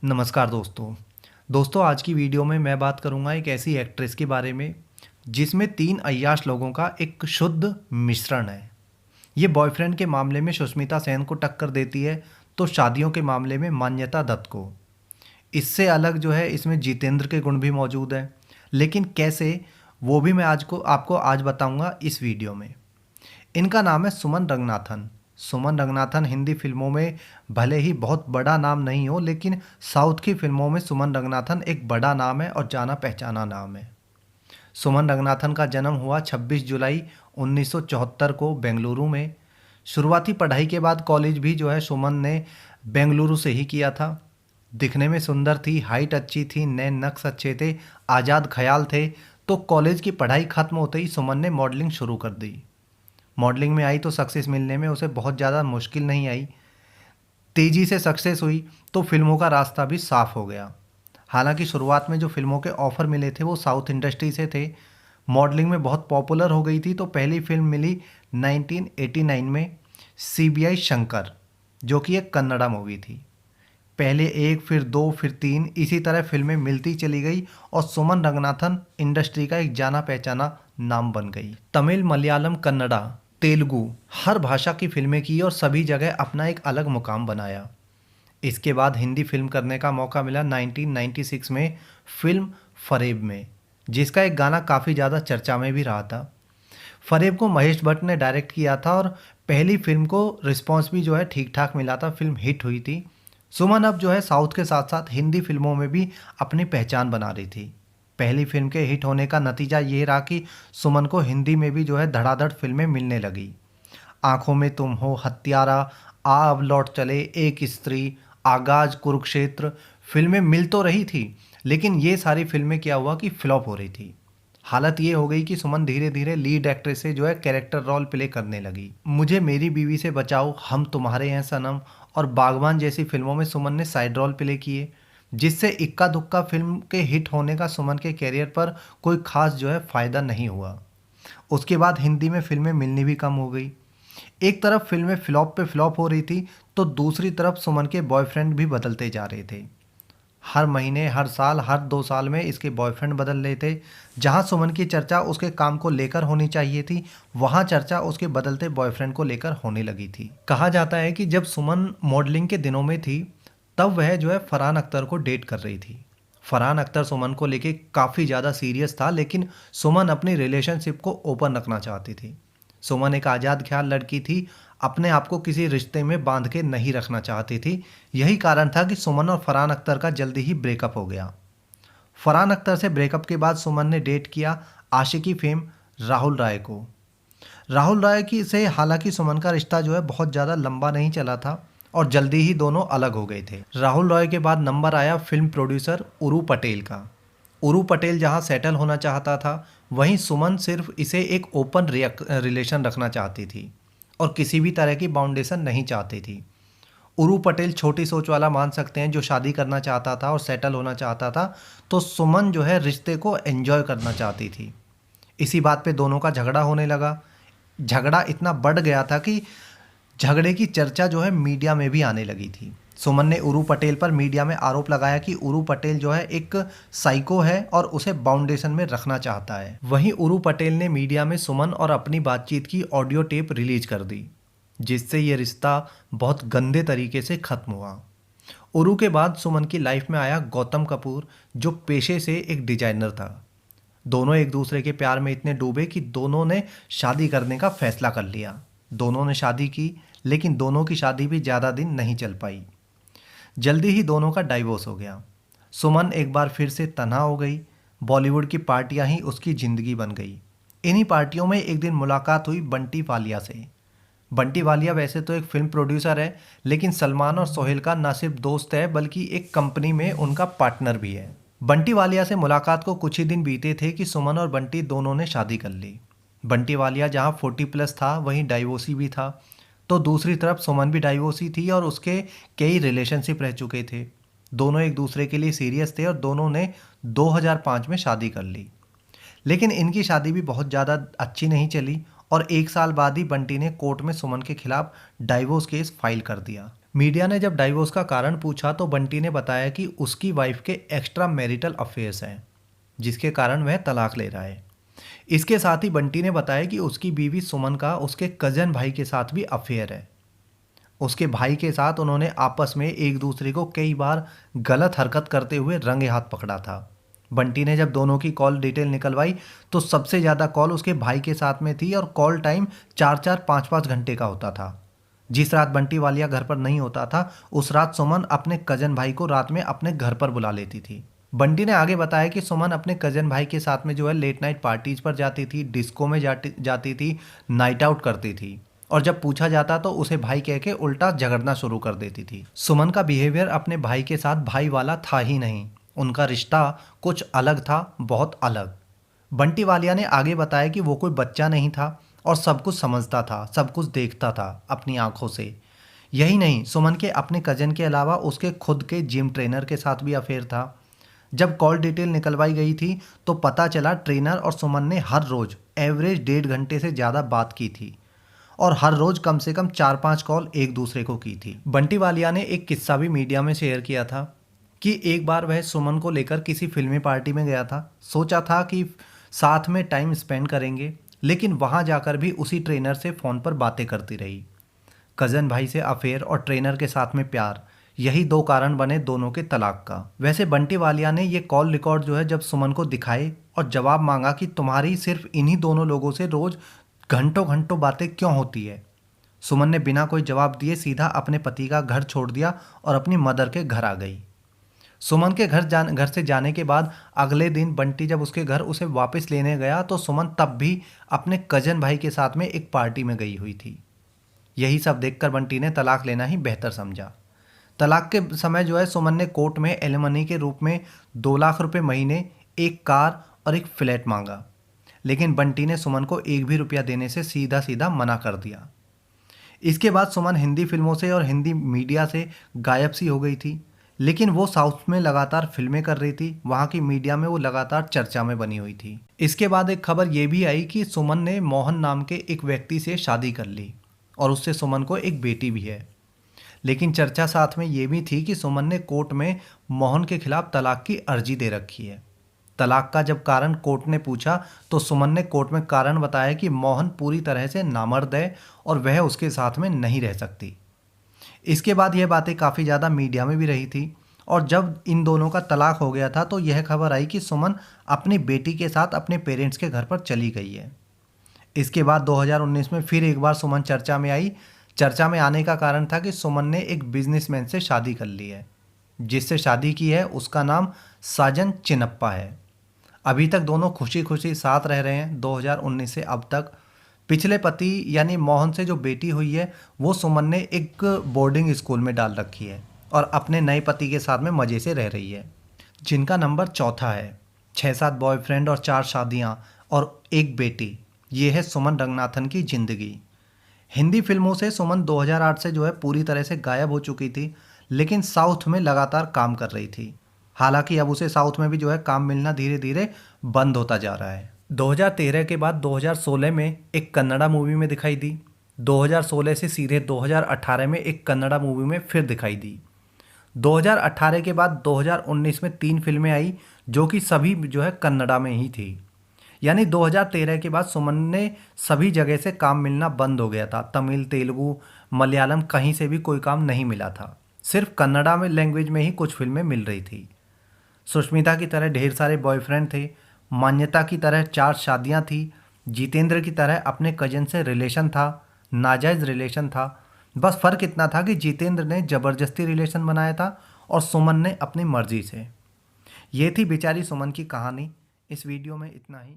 नमस्कार दोस्तों आज की वीडियो में मैं बात करूंगा एक ऐसी एक्ट्रेस के बारे में जिसमें तीन अय्याश लोगों का एक शुद्ध मिश्रण है। ये बॉयफ्रेंड के मामले में सुष्मिता सेन को टक्कर देती है तो शादियों के मामले में मान्यता दत्त को। इससे अलग जो है इसमें जितेंद्र के गुण भी मौजूद हैं, लेकिन कैसे वो भी मैं आपको आज बताऊंगा इस वीडियो में। इनका नाम है सुमन रंगनाथन। सुमन रंगनाथन हिंदी फिल्मों में भले ही बहुत बड़ा नाम नहीं हो, लेकिन साउथ की फिल्मों में सुमन रंगनाथन एक बड़ा नाम है और जाना पहचाना नाम है। सुमन रंगनाथन का जन्म हुआ 26 जुलाई 1974 को बेंगलुरु में। शुरुआती पढ़ाई के बाद कॉलेज भी जो है सुमन ने बेंगलुरु से ही किया था। दिखने में सुंदर थी, हाइट अच्छी थी, नैन नक्श अच्छे थे, आज़ाद ख्याल थे। तो कॉलेज की पढ़ाई खत्म होते ही सुमन ने मॉडलिंग शुरू कर दी। मॉडलिंग में आई तो सक्सेस मिलने में उसे बहुत ज़्यादा मुश्किल नहीं आई। तेज़ी से सक्सेस हुई तो फिल्मों का रास्ता भी साफ हो गया। हालांकि शुरुआत में जो फिल्मों के ऑफ़र मिले थे वो साउथ इंडस्ट्री से थे। मॉडलिंग में बहुत पॉपुलर हो गई थी तो पहली फिल्म मिली 1989 में सीबीआई शंकर, जो कि एक कन्नड़ा मूवी थी। पहले एक, फिर दो, फिर तीन, इसी तरह फिल्में मिलती चली गई और सुमन रंगनाथन इंडस्ट्री का एक जाना पहचाना नाम बन गई। तमिल, मलयालम, कन्नड़ा, तेलुगु हर भाषा की फिल्में की और सभी जगह अपना एक अलग मुकाम बनाया। इसके बाद हिंदी फिल्म करने का मौका मिला 1996 में फिल्म फरेब में, जिसका एक गाना काफ़ी ज़्यादा चर्चा में भी रहा था। फरेब को महेश भट्ट ने डायरेक्ट किया था और पहली फिल्म को रिस्पॉन्स भी जो है ठीक ठाक मिला था, फिल्म हिट हुई थी। सुमन अब जो है साउथ के साथ साथ हिंदी फिल्मों में भी अपनी पहचान बना रही थी। पहली फिल्म के हिट होने का नतीजा ये रहा कि सुमन को हिंदी में भी जो है धड़ाधड़ फिल्में मिलने लगी। आंखों में तुम हो, हत्यारा, आ अब लौट चले, एक स्त्री, आगाज, कुरुक्षेत्र फिल्में मिल तो रही थी, लेकिन ये सारी फिल्में क्या हुआ कि फ्लॉप हो रही थी। हालत ये हो गई कि सुमन धीरे धीरे लीड एक्ट्रेस से जो है कैरेक्टर रोल प्ले करने लगी। मुझे मेरी बीवी से बचाओ, हम तुम्हारे हैं सनम और बागबान जैसी फिल्मों में सुमन ने साइड रोल प्ले किए, जिससे इक्का दुक्का फिल्म के हिट होने का सुमन के कैरियर पर कोई खास जो है फ़ायदा नहीं हुआ। उसके बाद हिंदी में फिल्में मिलनी भी कम हो गई। एक तरफ फिल्में फ्लॉप पे फ्लॉप हो रही थी तो दूसरी तरफ सुमन के बॉयफ्रेंड भी बदलते जा रहे थे। हर महीने, हर साल, हर 2 साल में इसके बॉयफ्रेंड बदल रहे थे। जहां सुमन की चर्चा उसके काम को लेकर होनी चाहिए थी, वहां चर्चा उसके बदलते बॉयफ्रेंड को लेकर होने लगी थी। कहा जाता है कि जब सुमन मॉडलिंग के दिनों में थी तब वह जो है फरहान अख्तर को डेट कर रही थी। फरहान अख्तर सुमन को लेके काफ़ी ज़्यादा सीरियस था, लेकिन सुमन अपनी रिलेशनशिप को ओपन रखना चाहती थी। सुमन एक आज़ाद ख्याल लड़की थी, अपने आप को किसी रिश्ते में बांध के नहीं रखना चाहती थी। यही कारण था कि सुमन और फरहान अख्तर का जल्दी ही ब्रेकअप हो गया। फरहान अख्तर से ब्रेकअप के बाद सुमन ने डेट किया आशिकी फेम राहुल राय को। राहुल राय की से हालांकि सुमन का रिश्ता जो है बहुत ज़्यादा लंबा नहीं चला था और जल्दी ही दोनों अलग हो गए थे। राहुल रॉय के बाद नंबर आया फिल्म प्रोड्यूसर उरू पटेल का। उरू पटेल जहां सेटल होना चाहता था, वहीं सुमन सिर्फ इसे एक ओपन रिलेशन रखना चाहती थी और किसी भी तरह की बाउंडेशन नहीं चाहती थी। उरू पटेल छोटी सोच वाला मान सकते हैं, जो शादी करना चाहता था और सेटल होना चाहता था, तो सुमन जो है रिश्ते को एंजॉय करना चाहती थी। इसी बात पे दोनों का झगड़ा होने लगा। झगड़ा इतना बढ़ गया था कि झगड़े की चर्चा जो है मीडिया में भी आने लगी थी। सुमन ने उरू पटेल पर मीडिया में आरोप लगाया कि उरू पटेल जो है एक साइको है और उसे बाउंडेशन में रखना चाहता है। वहीं उरू पटेल ने मीडिया में सुमन और अपनी बातचीत की ऑडियो टेप रिलीज कर दी, जिससे ये रिश्ता बहुत गंदे तरीके से खत्म हुआ। उरू के बाद सुमन की लाइफ में आया गौतम कपूर, जो पेशे से एक डिजाइनर था। दोनों एक दूसरे के प्यार में इतने डूबे कि दोनों ने शादी करने का फैसला कर लिया। दोनों ने शादी की, लेकिन दोनों की शादी भी ज़्यादा दिन नहीं चल पाई। जल्दी ही दोनों का डाइवोर्स हो गया। सुमन एक बार फिर से तन्हा हो गई। बॉलीवुड की पार्टियां ही उसकी ज़िंदगी बन गई। इन्हीं पार्टियों में एक दिन मुलाकात हुई बंटी वालिया से। बंटी वालिया वैसे तो एक फिल्म प्रोड्यूसर है, लेकिन सलमान और सोहेल का ना सिर्फ दोस्त है बल्कि एक कंपनी में उनका पार्टनर भी है। बंटी वालिया से मुलाकात को कुछ ही दिन बीते थे कि सुमन और बंटी दोनों ने शादी कर ली। बंटी वालिया जहां 40+ था, वहीं डाइवोर्सी भी था। तो दूसरी तरफ सुमन भी डाइवोर्सी थी और उसके कई रिलेशनशिप रह चुके थे। दोनों एक दूसरे के लिए सीरियस थे और दोनों ने 2005 में शादी कर ली। लेकिन इनकी शादी भी बहुत ज़्यादा अच्छी नहीं चली और 1 साल बाद ही बंटी ने कोर्ट में सुमन के खिलाफ डाइवोर्स केस फाइल कर दिया। मीडिया ने जब डाइवोर्स का कारण पूछा तो बंटी ने बताया कि उसकी वाइफ के एक्स्ट्रा मैरिटल अफेयर्स हैं, जिसके कारण वह तलाक ले रहा है। इसके साथ ही बंटी ने बताया कि उसकी बीवी सुमन का उसके कजन भाई के साथ भी अफेयर है। उसके भाई के साथ उन्होंने आपस में एक दूसरे को कई बार गलत हरकत करते हुए रंगे हाथ पकड़ा था। बंटी ने जब दोनों की कॉल डिटेल निकलवाई तो सबसे ज़्यादा कॉल उसके भाई के साथ में थी और कॉल टाइम 4-4, 5-5 घंटे का होता था। जिस रात बंटी वालिया घर पर नहीं होता था, उस रात सुमन अपने कजन भाई को रात में अपने घर पर बुला लेती थी। बंटी ने आगे बताया कि सुमन अपने कजन भाई के साथ में जो है लेट नाइट पार्टीज पर जाती थी, डिस्को में जाती थी, नाइट आउट करती थी और जब पूछा जाता तो उसे भाई कह के उल्टा झगड़ना शुरू कर देती थी। सुमन का बिहेवियर अपने भाई के साथ भाई वाला था ही नहीं, उनका रिश्ता कुछ अलग था, बहुत अलग। बंटी वालिया ने आगे बताया कि वो कोई बच्चा नहीं था और सब कुछ समझता था, सब कुछ देखता था अपनी आंखों से। यही नहीं, सुमन के अपने कजन के अलावा उसके खुद के जिम ट्रेनर के साथ भी अफेयर था। जब कॉल डिटेल निकलवाई गई थी तो पता चला ट्रेनर और सुमन ने हर रोज एवरेज 1.5 घंटे से ज़्यादा बात की थी और हर रोज कम से कम 4-5 कॉल एक दूसरे को की थी। बंटी वालिया ने एक किस्सा भी मीडिया में शेयर किया था कि एक बार वह सुमन को लेकर किसी फिल्मी पार्टी में गया था। सोचा था कि साथ में टाइम स्पेंड करेंगे, लेकिन वहां जाकर भी उसी ट्रेनर से फ़ोन पर बातें करती रही। कज़न भाई से अफेयर और ट्रेनर के साथ में प्यार, यही दो कारण बने दोनों के तलाक का। वैसे बंटी वालिया ने ये कॉल रिकॉर्ड जो है जब सुमन को दिखाए और जवाब मांगा कि तुम्हारी सिर्फ इन्हीं दोनों लोगों से रोज़ घंटों घंटों बातें क्यों होती है। सुमन ने बिना कोई जवाब दिए सीधा अपने पति का घर छोड़ दिया और अपनी मदर के घर आ गई। सुमन के घर से जाने के बाद अगले दिन बंटी जब उसके घर उसे वापस लेने गया तो सुमन तब भी अपने कजन भाई के साथ में एक पार्टी में गई हुई थी। यही सब देखकर बंटी ने तलाक लेना ही बेहतर समझा। तलाक के समय जो है सुमन ने कोर्ट में एलिमनी के रूप में 2 लाख रुपए महीने, एक कार और एक फ्लैट मांगा, लेकिन बंटी ने सुमन को एक भी रुपया देने से सीधा सीधा मना कर दिया। इसके बाद सुमन हिंदी फिल्मों से और हिंदी मीडिया से गायब सी हो गई थी, लेकिन वो साउथ में लगातार फिल्में कर रही थी, वहाँ की मीडिया में वो लगातार चर्चा में बनी हुई थी। इसके बाद एक खबर ये भी आई कि सुमन ने मोहन नाम के एक व्यक्ति से शादी कर ली और उससे सुमन को एक बेटी भी है। लेकिन चर्चा साथ में ये भी थी कि सुमन ने कोर्ट में मोहन के खिलाफ तलाक की अर्जी दे रखी है। तलाक का जब कारण कोर्ट ने पूछा तो सुमन ने कोर्ट में कारण बताया कि मोहन पूरी तरह से नामर्द है और वह उसके साथ में नहीं रह सकती। इसके बाद यह बातें काफ़ी ज़्यादा मीडिया में भी रही थी और जब इन दोनों का तलाक हो गया था तो यह खबर आई कि सुमन अपनी बेटी के साथ अपने पेरेंट्स के घर पर चली गई है। इसके बाद 2019 में फिर एक बार सुमन चर्चा में आई। चर्चा में आने का कारण था कि सुमन ने एक बिजनेसमैन से शादी कर ली है। जिससे शादी की है उसका नाम साजन चिनप्पा है। अभी तक दोनों खुशी खुशी साथ रह रहे हैं 2019 से अब तक। पिछले पति यानी मोहन से जो बेटी हुई है वो सुमन ने एक बोर्डिंग स्कूल में डाल रखी है और अपने नए पति के साथ में मज़े से रह रही है, जिनका नंबर 4था है। 6-7 बॉयफ्रेंड और 4 शादियां और एक बेटी, ये है सुमन रंगनाथन की ज़िंदगी। हिंदी फिल्मों से सुमन 2008 से जो है पूरी तरह से गायब हो चुकी थी, लेकिन साउथ में लगातार काम कर रही थी। हालांकि अब उसे साउथ में भी जो है काम मिलना धीरे धीरे बंद होता जा रहा है। 2013 के बाद 2016 में एक कन्नड़ा मूवी में दिखाई दी। 2016 से सीधे 2018 में एक कन्नड़ा मूवी में फिर दिखाई दी। 2018 के बाद 2019 में 3 फिल्में आई जो कि सभी जो है कन्नड़ा में ही थी। यानी 2013 के बाद सुमन ने सभी जगह से काम मिलना बंद हो गया था। तमिल, तेलुगु, मलयालम कहीं से भी कोई काम नहीं मिला था। सिर्फ कन्नड़ा में लैंग्वेज में ही कुछ फिल्में मिल रही थी। सुष्मिता की तरह ढेर सारे बॉयफ्रेंड थे, मान्यता की तरह 4 शादियां थी, जितेंद्र की तरह अपने कजन से रिलेशन था, नाजायज़ रिलेशन था। बस फ़र्क इतना था कि जितेंद्र ने ज़बरदस्ती रिलेशन बनाया था और सुमन ने अपनी मर्जी से। ये थी बेचारी सुमन की कहानी। इस वीडियो में इतना ही।